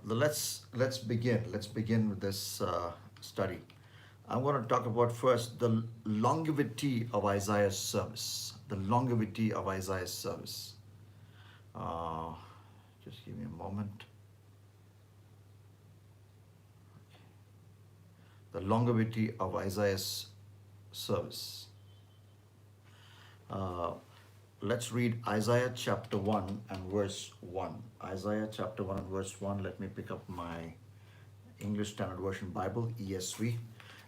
let's begin. Let's begin with this study. I'm going to talk about first the longevity of Isaiah's service. The longevity of Isaiah's service. Uh, just give me a moment. The longevity of Isaiah's service. Uh, let's read Isaiah chapter 1 and verse 1. Isaiah chapter 1 and verse 1. Let me pick up my English Standard Version Bible, ESV.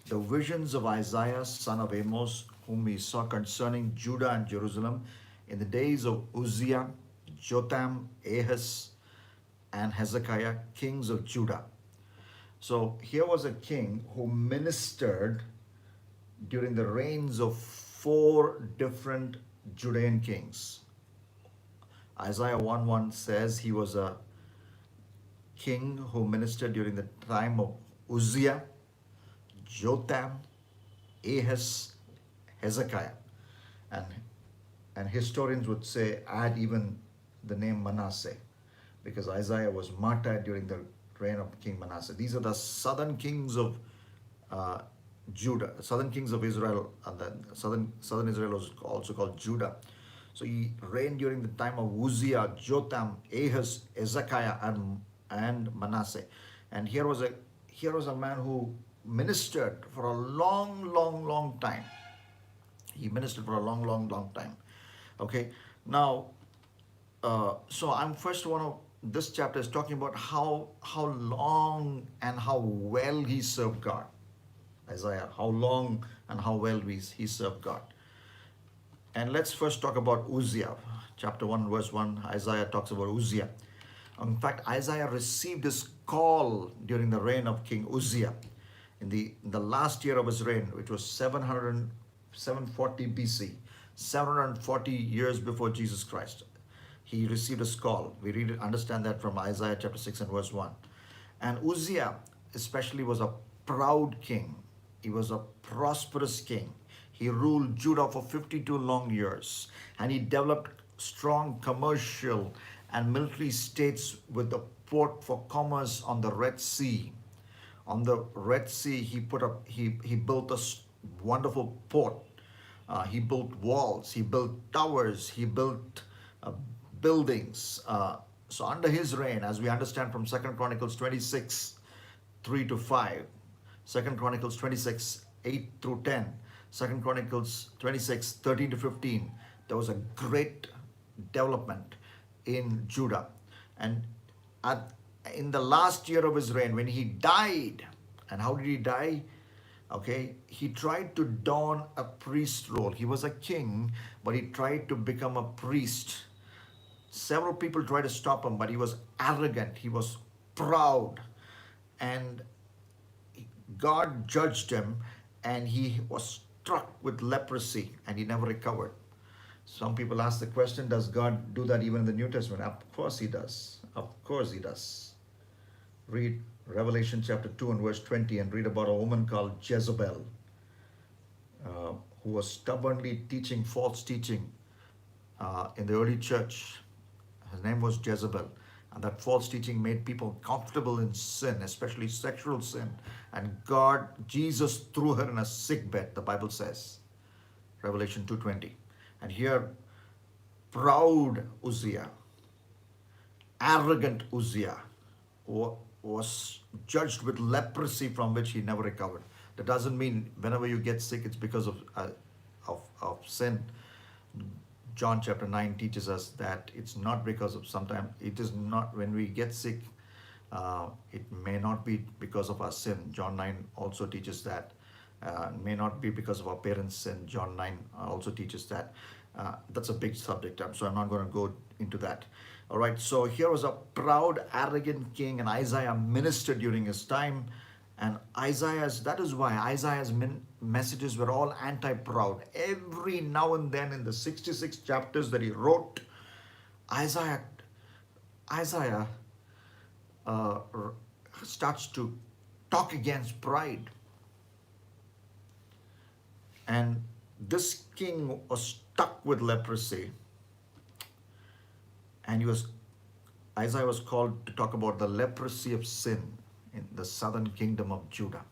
The visions of Isaiah, son of Amos, whom he saw concerning Judah and Jerusalem in the days of Uzia, Jotham, Ahaz, and Hezekiah, kings of Judah. So here was a king who ministered during the reigns of 4 different Judean kings. Isaiah 1:1 says he was a king who ministered during the time of Uzia, Jotham, Ahaz, Hezekiah. And historians would say, add even the name Manasseh, because Isaiah was martyred during the reign of King Manasseh. These are the southern kings of Judah, southern kings of Israel, and then southern Israel was also called Judah. So he reigned during the time of Uzia, Jotham, Ahaz, Hezekiah, and Manasseh. And here was a man who ministered for a long time. He ministered for a long time. Okay, now, so I'm first this chapter is talking about how long and how well he served God. Isaiah, how long and how well he served God. And let's first talk about Uzia. Chapter 1, verse 1, Isaiah talks about Uzia. In fact, Isaiah received his call during the reign of King Uzia in the last year of his reign, which was 740 BC, 740 years before Jesus Christ. He received his call. We understand that from Isaiah chapter 6 and verse 1. And Uzia especially was a proud king. He was a prosperous king. He ruled Judah for 52 long years, and he developed strong commercial and military states with the port for commerce on the Red Sea. On the Red Sea, he built a wonderful port. He built walls. He built towers. He built buildings. So under his reign, as we understand from 2 Chronicles 26, 3-5, 2 Chronicles 26, 8-10, 2 Chronicles 26, 13-15, there was a great development in Judah. And in the last year of his reign, when he died, and how did he die? Okay, he tried to don a priest role. He was a king, but he tried to become a priest. Several people tried to stop him, but he was arrogant. He was proud. And God judged him, and he was struck with leprosy, and he never recovered. Some people ask the question, does God do that even in the New Testament? Of course he does. Of course he does. Read Revelation chapter 2 and verse 20 and read about a woman called Jezebel, who was stubbornly teaching false teaching in the early church. Her name was Jezebel. And that false teaching made people comfortable in sin, especially sexual sin. And Jesus threw her in a sick bed, the Bible says. Revelation 2:20. And here, proud Uzia, arrogant Uzia, was judged with leprosy from which he never recovered. That doesn't mean whenever you get sick, it's because of sin. John chapter 9 teaches us that it's not because of it is not, when we get sick, it may not be because of our sin. John 9 also teaches that. May not be because of our parents' sin. John 9 also teaches that. That's a big subject, so I'm not going to go into that. All right, so here was a proud, arrogant king, and Isaiah ministered during his time. And that is why Isaiah's messages were all anti-proud. Every now and then in the 66 chapters that he wrote, Isaiah starts to talk against pride. And this king was stuck with leprosy. And he was Isaiah was called to talk about the leprosy of sin in the southern kingdom of Judah.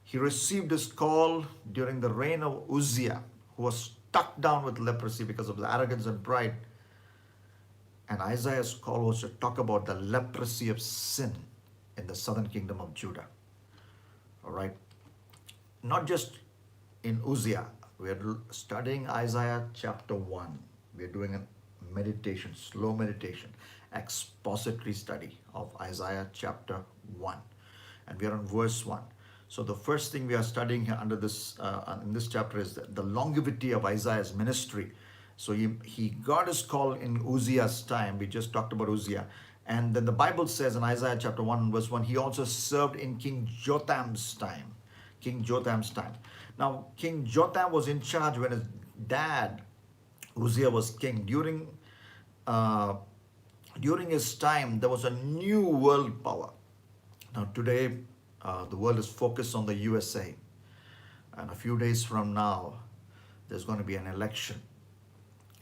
He received his call during the reign of Uzia, who was struck down with leprosy because of his arrogance and pride. And Isaiah's call was to talk about the leprosy of sin in the southern kingdom of Judah. All right. Not just in Uzia. We are studying Isaiah chapter 1. We are doing a meditation, slow meditation, expository study of Isaiah chapter 1. And we are on verse 1. So the first thing we are studying here under this in this chapter is the longevity of Isaiah's ministry. So he got his call in Uziah's time. We just talked about Uzia. And then the Bible says in Isaiah chapter 1 verse 1, he also served in King Jotham's time. King Jotham's time. Now, King Jotham was in charge when his dad, Uzia, was king. During his time, there was a new world power. Now, today, the world is focused on the USA. And a few days from now, there's going to be an election.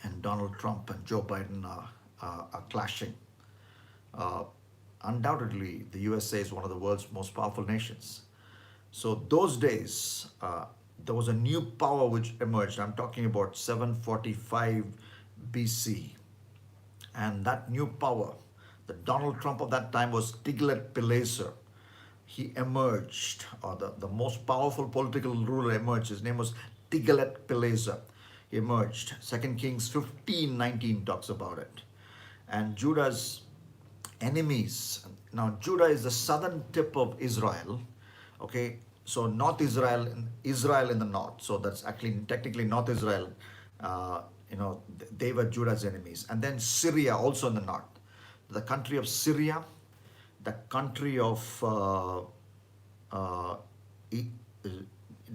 And Donald Trump and Joe Biden are clashing. Undoubtedly, the USA is one of the world's most powerful nations. So those days, there was a new power which emerged. I'm talking about 745 BC. And that new power, the Donald Trump of that time was Tiglath-Pileser. He emerged, or the most powerful political ruler emerged. His name was Tiglath-Pileser. He emerged. 2 Kings 15:19 talks about it. And Judah's enemies. Now, Judah is the southern tip of Israel. Okay, so North Israel, Israel in the north. So that's actually technically North Israel. They were Judah's enemies. And then Syria also in the north. The country of Syria, the country of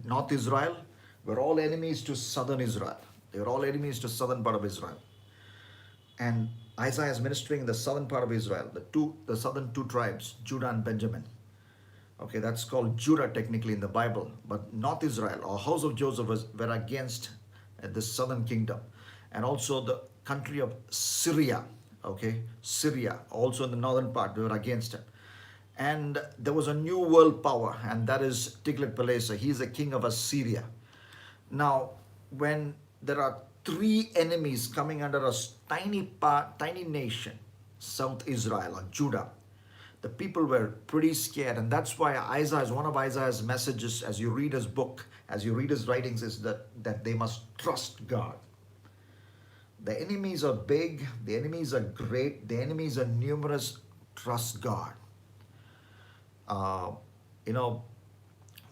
North Israel were all enemies to southern Israel. They were all enemies to southern part of Israel. And Isaiah is ministering in the southern part of Israel, the southern two tribes, Judah and Benjamin. Okay, that's called Judah technically in the Bible, but North Israel or house of Joseph were against the southern kingdom. And also the country of Syria, okay, Syria, also in the northern part, they were against him. And there was a new world power, and that is Tiglath-Pileser. He is the king of Assyria. Now, when there are three enemies coming under a tiny nation, South Israel or Judah, the people were pretty scared. And that's why one of Isaiah's messages, as you read his book, as you read his writings, is that they must trust God. The enemies are big, the enemies are great, the enemies are numerous. Trust God.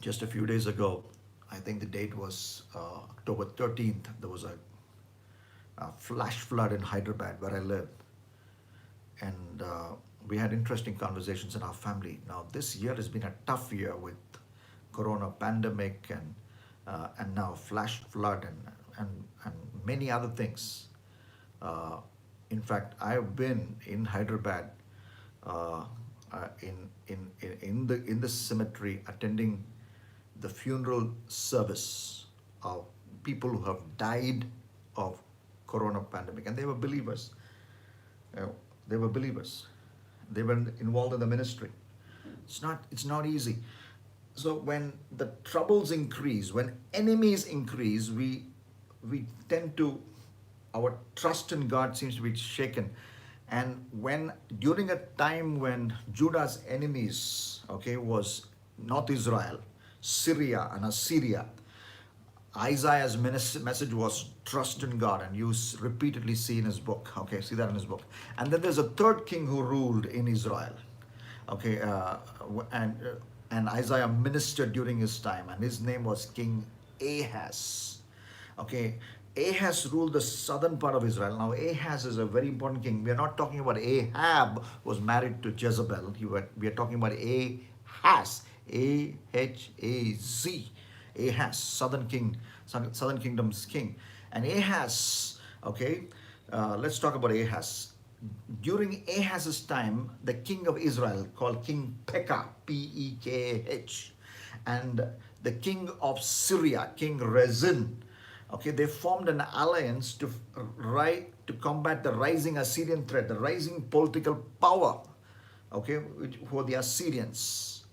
Just a few days ago, I think the date was October 13th, there was a flash flood in Hyderabad where I live. And we had interesting conversations in our family. Now, this year has been a tough year with corona pandemic and now flash flood and many other things. In fact, I've been in Hyderabad in the cemetery attending the funeral service of people who have died of corona pandemic, and they were believers. They were believers. They were involved in the ministry. It's not easy. So when the troubles increase, when enemies increase, we tend to, our trust in God seems to be shaken. And during a time when Judah's enemies, was North Israel, Syria and Assyria, Isaiah's message was trust in God, and you repeatedly see in his book. See that in his book. And then there's a third king who ruled in Israel. And Isaiah ministered during his time, and his name was King Ahaz. Ahaz ruled the southern part of Israel. Now, Ahaz is a very important king. We are not talking about Ahab was married to Jezebel. We are talking about Ahaz, A-H-A-Z. Ahaz, southern kingdom's king. And Ahaz, let's talk about Ahaz. During Ahaz's time, the king of Israel, called King Pekah, P-E-K-A-H, and the king of Syria, King Rezin, they formed an alliance to to combat the rising Assyrian threat, the rising political power, okay, for the Assyrians.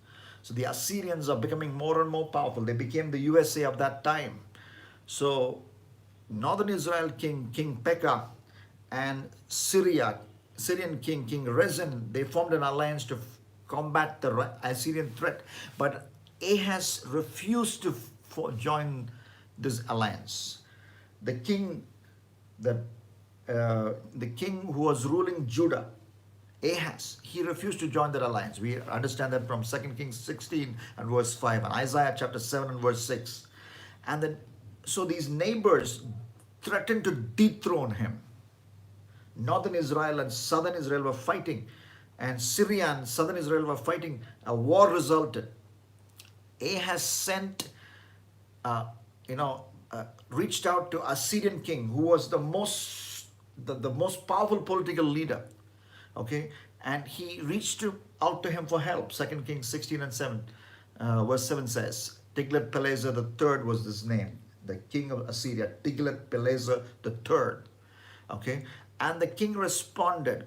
So the Assyrians are becoming more and more powerful. They became the USA of that time. So northern Israel King Pekah, and Syrian King Rezin, they formed an alliance to combat the Assyrian threat. But Ahaz refused to join this alliance. The king that the king who was ruling Judah, Ahaz, he refused to join that alliance. We understand that from 2 Kings 16 and verse 5 and Isaiah chapter 7 and verse 6. And then, so these neighbors threatened to dethrone him. Northern Israel and southern Israel were fighting, and Syria and southern Israel were fighting. A war resulted. Ahaz sent, reached out to Assyrian king, who was the most powerful political leader. Okay, and he reached out to him for help. 2 Kings 16 and 7, verse 7 says, Tiglath-Pileser III was his name, the king of Assyria, Tiglath-Pileser III. Okay, and the king responded,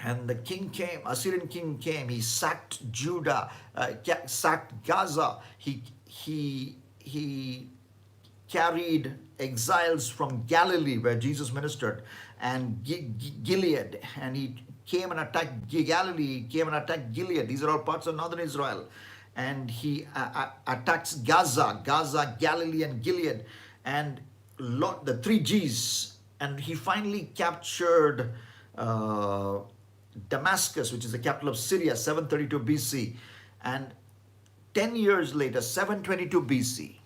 and the king came, Assyrian king came, he sacked Judah, sacked Gaza, he carried exiles from Galilee where Jesus ministered, and Gilead, and he came and attacked Galilee, he came and attacked Gilead. These are all parts of northern Israel. And he attacks Gaza, Galilee, and Gilead, and the three G's. And he finally captured Damascus, which is the capital of Syria, 732 BC. And 10 years later, 722 BC,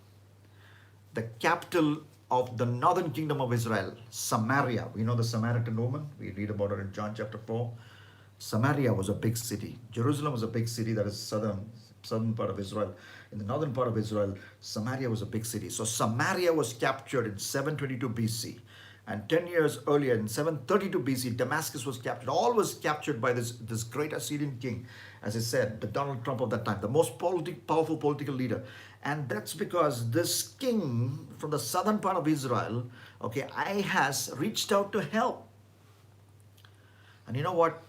the capital of the northern kingdom of Israel, Samaria. We know the Samaritan woman. We read about her in John chapter 4. Samaria was a big city. Jerusalem was a big city, that is southern part of Israel. In the northern part of Israel, Samaria was a big city. So Samaria was captured in 722 BC. And 10 years earlier, in 732 BC, Damascus was captured. All was captured by this great Assyrian king, as I said, the Donald Trump of that time, the most powerful political leader. And that's because this king from the southern part of Israel, okay, Ahaz reached out to help. And you know what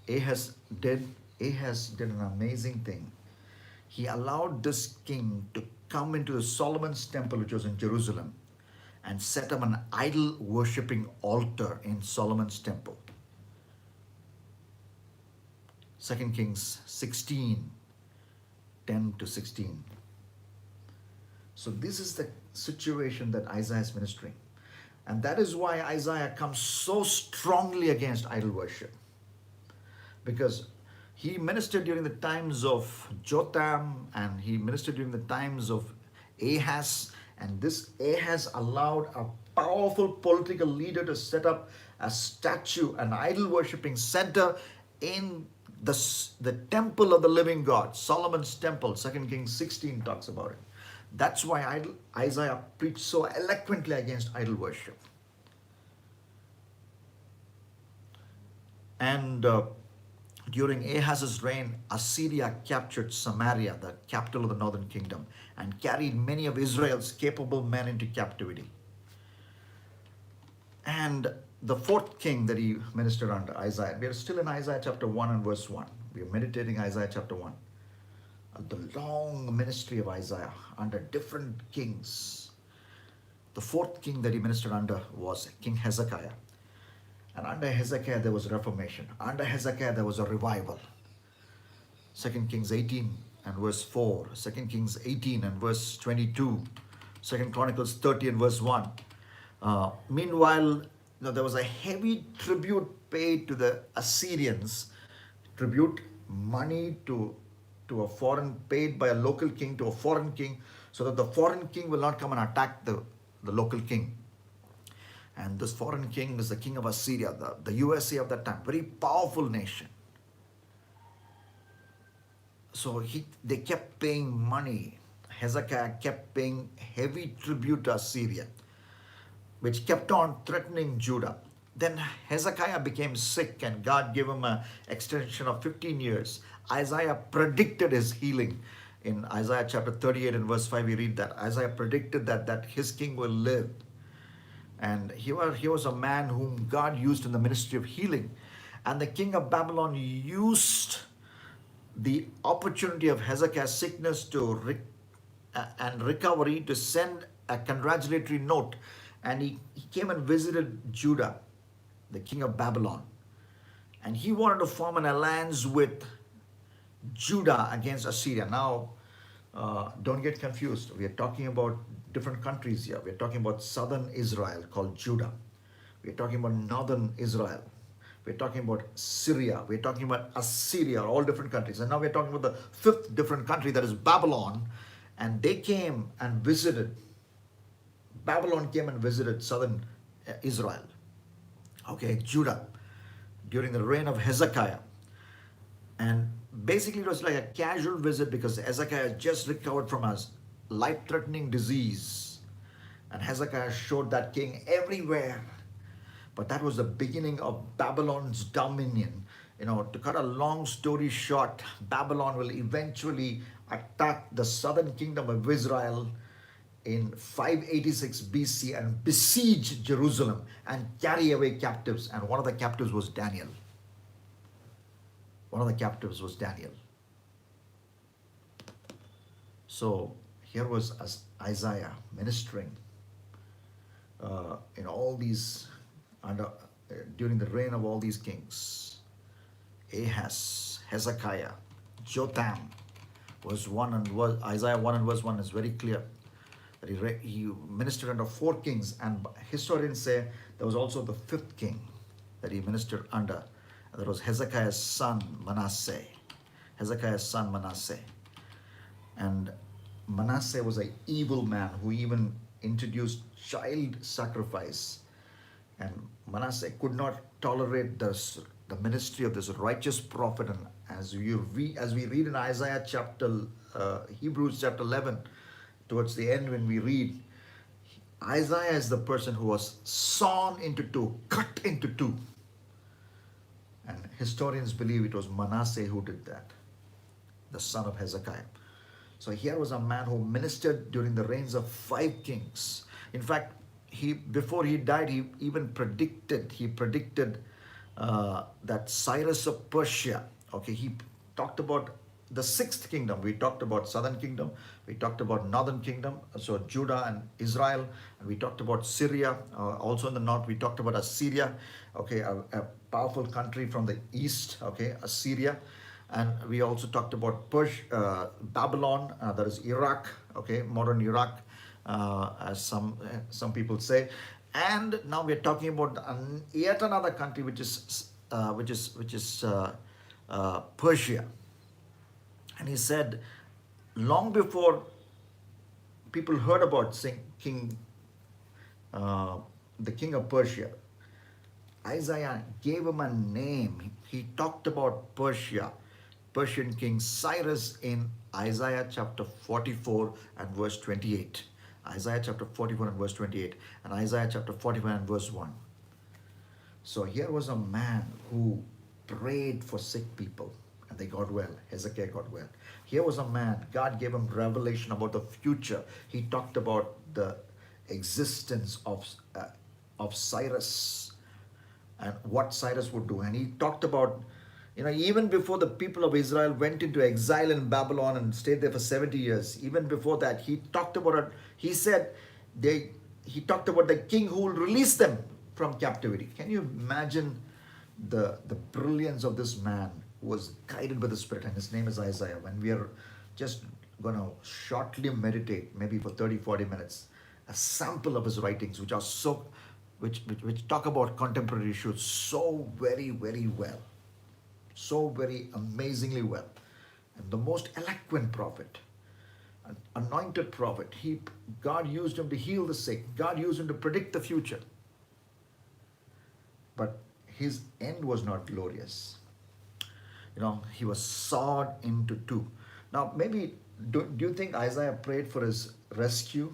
Ahaz did? Ahaz did an amazing thing. He allowed this king to come into the Solomon's temple, which was in Jerusalem, and set up an idol worshipping altar in Solomon's temple. 2 Kings 16, 10 to 16. So this is the situation that Isaiah is ministering. And that is why Isaiah comes so strongly against idol worship. Because he ministered during the times of Jotham, and he ministered during the times of Ahaz. And this Ahaz allowed a powerful political leader to set up a statue, an idol worshipping center in the temple of the living God, Solomon's temple. 2 Kings 16 talks about it. That's why Isaiah preached so eloquently against idol worship. And during Ahaz's reign, Assyria captured Samaria, the capital of the northern kingdom, and carried many of Israel's capable men into captivity. And the fourth king that he ministered under, Isaiah, we are still in Isaiah chapter 1 and verse 1. We are meditating Isaiah chapter 1. The long ministry of Isaiah under different kings. The fourth king that he ministered under was King Hezekiah. And under Hezekiah, there was reformation. Under Hezekiah, there was a revival. 2 Kings 18 and verse 4. 2 Kings 18 and verse 22. 2 Chronicles 30 and verse 1. Meanwhile, there was a heavy tribute paid to the Assyrians. Tribute, money to a foreign, paid by a local king to a foreign king, so that the foreign king will not come and attack the local king. And this foreign king is the king of Assyria, the USA of that time, very powerful nation. So they kept paying money. Hezekiah kept paying heavy tribute to Assyria, which kept on threatening Judah. Then Hezekiah became sick, and God gave him an extension of 15 years. Isaiah predicted his healing. In Isaiah chapter 38 and verse 5, we read that Isaiah predicted that his king will live. And he was a man whom God used in the ministry of healing. And the king of Babylon used the opportunity of Hezekiah's sickness and recovery to send a congratulatory note. And he came and visited Judah, the king of Babylon. And he wanted to form an alliance with Judah against Assyria. Now, don't get confused. We are talking about different countries here. We are talking about southern Israel called Judah. We are talking about northern Israel. We're talking about Syria. We're talking about Assyria, all different countries. And now we're talking about the fifth different country, that is Babylon. And they came and visited. Babylon came and visited southern Israel. Okay, Judah, during the reign of Hezekiah. And basically it was like a casual visit because Hezekiah just recovered from a life-threatening disease. And Hezekiah showed that king everywhere. But that was the beginning of Babylon's dominion. To cut a long story short, Babylon will eventually attack the southern kingdom of Israel in 586 BC and besiege Jerusalem and carry away captives. And one of the captives was Daniel. So here was Isaiah ministering in all these, during the reign of all these kings. Ahaz, Hezekiah, Jotham was one, and Isaiah 1 and verse 1 is very clear that he ministered under 4 kings, and historians say there was also the 5th king that he ministered under, and that was Hezekiah's son Manasseh. And Manasseh was an evil man who even introduced child sacrifice. And Manasseh could not tolerate the ministry of this righteous prophet. And as we read in Isaiah Hebrews chapter 11, towards the end when we read, Isaiah is the person who was sawn into two, cut into two. And historians believe it was Manasseh who did that, the son of Hezekiah. So here was a man who ministered during the reigns of 5 kings. In fact, before he died, he even predicted that Cyrus of Persia, okay, he talked about the 6th kingdom. We talked about southern kingdom, we talked about northern kingdom, so Judah and Israel, and we talked about Syria, also in the north. We talked about Assyria, okay, a powerful country from the east, okay, Assyria. And we also talked about Babylon, that is Iraq, okay, modern Iraq, as some people say. And now we're talking about yet another country, which is Persia. And he said, long before people heard about the king of Persia, Isaiah gave him a name. He talked about Persian King Cyrus in Isaiah chapter 44 and verse 28. Isaiah chapter 44 and verse 28 and Isaiah chapter 41 and verse 1. So here was a man who prayed for sick people and they got well. Hezekiah got well. Here was a man, God gave him revelation about the future. He talked about the existence of Cyrus and what Cyrus would do. And he talked about, even before the people of Israel went into exile in Babylon and stayed there for 70 years, even before that, he talked about it. He said, he talked about the king who will release them from captivity. Can you imagine the brilliance of this man who was guided by the Spirit? And his name is Isaiah. When we are just going to shortly meditate, maybe for 30-40 minutes, a sample of his writings, which are which talk about contemporary issues so very, very well. So very amazingly well. And the most eloquent prophet, an anointed prophet. God used him to heal the sick. God used him to predict the future. But his end was not glorious. He was sawed into 2. Now, maybe, do you think Isaiah prayed for his rescue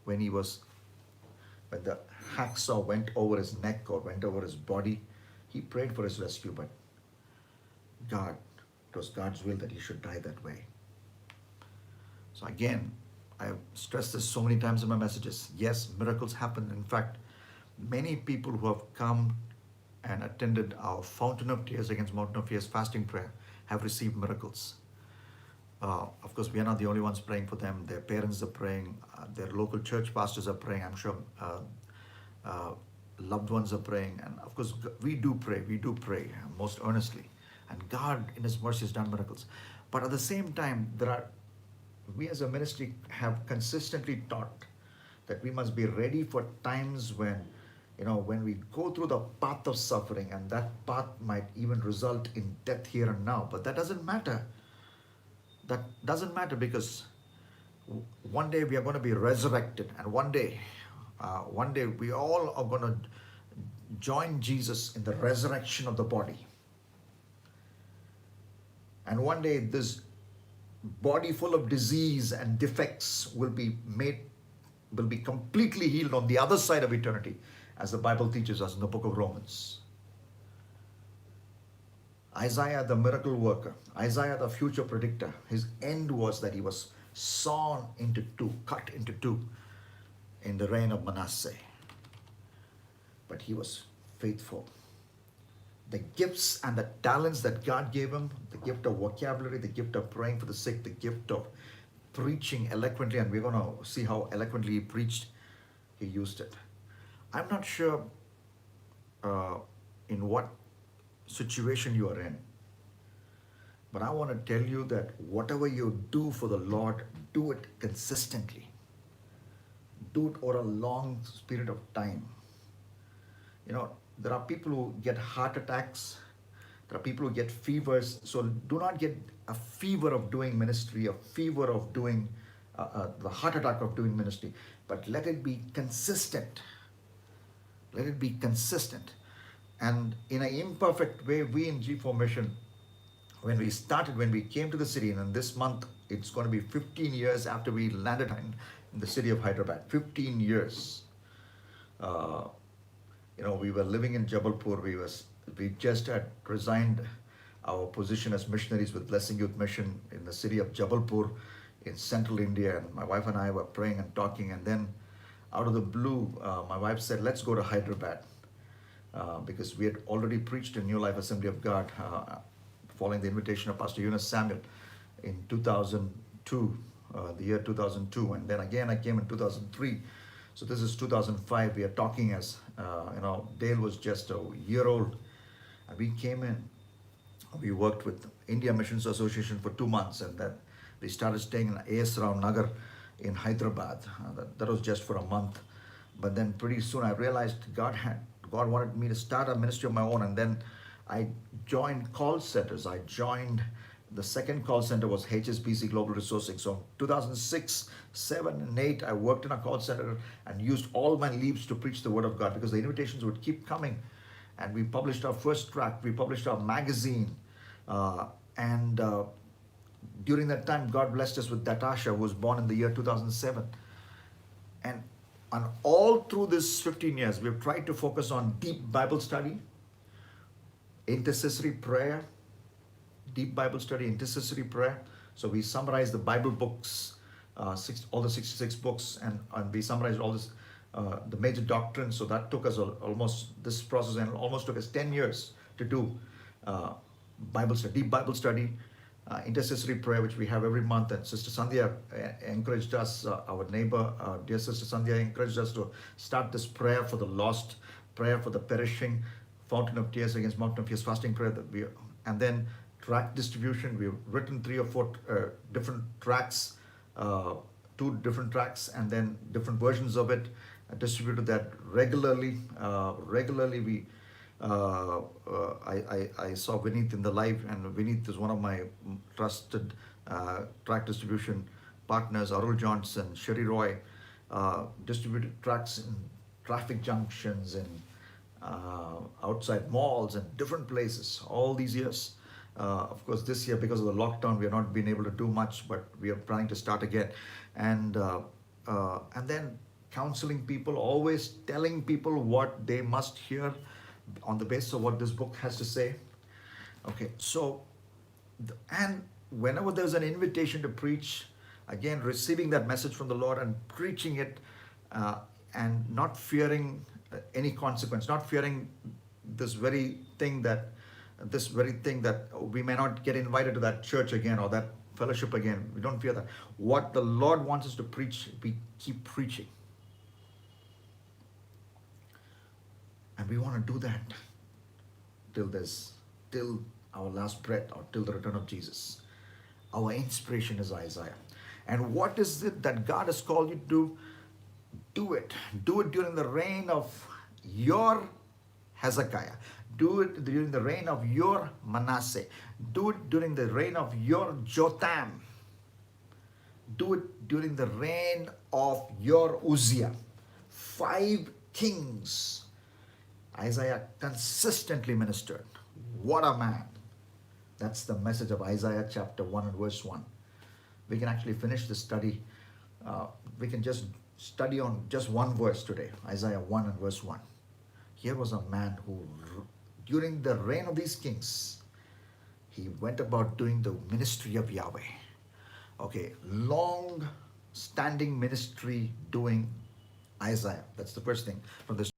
when the hacksaw went over his neck or went over his body? He prayed for his rescue, but it was God's will that he should die that way. So again, I have stressed this so many times in my messages. Yes, miracles happen. In fact, many people who have come and attended our Fountain of Tears against Mountain of Tears fasting prayer have received miracles. Of course, we are not the only ones praying for them. Their parents are praying. Their local church pastors are praying. I'm sure uh, loved ones are praying. And of course, we do pray. We do pray most earnestly. And God, in His mercy, has done miracles. But at the same time, we as a ministry have consistently taught that we must be ready for times when we go through the path of suffering, and that path might even result in death here and now. But that doesn't matter. That doesn't matter, because one day we are going to be resurrected, and one day we all are going to join Jesus in the resurrection of the body. And one day this body full of disease and defects will be completely healed on the other side of eternity, as the Bible teaches us in the book of Romans. Isaiah, the miracle worker, Isaiah, the future predictor, his end was that he was sawn into two, cut into two in the reign of Manasseh. But he was faithful. The gifts and the talents that God gave him, the gift of vocabulary, the gift of praying for the sick, the gift of preaching eloquently, and we're going to see how eloquently he preached, he used it. I'm not sure in what situation you are in, but I want to tell you that whatever you do for the Lord, do it consistently. Do it over a long period of time. There are people who get heart attacks. There are people who get fevers. So do not get a fever of doing ministry, a fever of doing the heart attack of doing ministry, but let it be consistent. Let it be consistent. And in an imperfect way, we in G4 Mission, when we came to the city, and in this month, it's going to be 15 years after we landed in the city of Hyderabad. 15 years. We were living in Jabalpur. We just had resigned our position as missionaries with Blessing Youth Mission in the city of Jabalpur in central India. And my wife and I were praying and talking. And then out of the blue, my wife said, let's go to Hyderabad. Because we had already preached in New Life Assembly of God, following the invitation of Pastor Eunice Samuel in 2002, the year 2002. And then again, I came in 2003. So this is 2005. We are talking as, Dale was just a year old. And we came in. We worked with India Missions Association for 2 months. And then we started staying in AS Rao Nagar in Hyderabad. That was just for a month. But then pretty soon I realized God wanted me to start a ministry of my own. And then I joined call centers. The second call center was HSBC Global Resourcing. So 2006, 7, and 8, I worked in a call center and used all my leaves to preach the word of God, because the invitations would keep coming. And we published our first tract. We published our magazine. And during that time, God blessed us with Datasha, who was born in the year 2007. And all through this 15 years, we've tried to focus on deep Bible study, intercessory prayer, deep Bible study, intercessory prayer. So we summarized the Bible books, all the 66 books, and we summarized all this, the major doctrines. So that took us this process and almost took us 10 years to do Bible study, deep Bible study, intercessory prayer, which we have every month. And Sister Sandhya encouraged us, our neighbor, dear Sister Sandhya encouraged us to start this prayer for the lost, prayer for the perishing, Fountain of Tears against Mountain of Tears fasting prayer. And then tract distribution. We've written 3 or 4 different tracts, 2 different tracts, and then different versions of it, distributed that regularly. I saw Vineet in the live, and Vineet is one of my trusted tract distribution partners. Arul Johnson, Sherry Roy, distributed tracts in traffic junctions and outside malls and different places all these years. Of course, this year, because of the lockdown, we have not been able to do much, but we are planning to start again. And then counseling people, always telling people what they must hear on the basis of what this book has to say. Okay, so, and whenever there's an invitation to preach, again, receiving that message from the Lord and preaching it, and not fearing any consequence, not fearing this very thing that we may not get invited to that church again or that fellowship again. We don't fear that. What the Lord wants us to preach, we keep preaching. And we want to do that till our last breath or till the return of Jesus. Our inspiration is Isaiah. And what is it that God has called you to do? Do it. Do it during the reign of your Hezekiah. Do it during the reign of your Manasseh. Do it during the reign of your Jotham. Do it during the reign of your Uzia. 5 kings Isaiah consistently ministered. What a man. That's the message of Isaiah chapter 1 and verse 1. We can actually finish the study. We can just study on just one verse today. Isaiah 1 and verse 1. Here was a man who, during the reign of these kings, he went about doing the ministry of Yahweh. Okay, long standing ministry doing Isaiah. That's the first thing from this.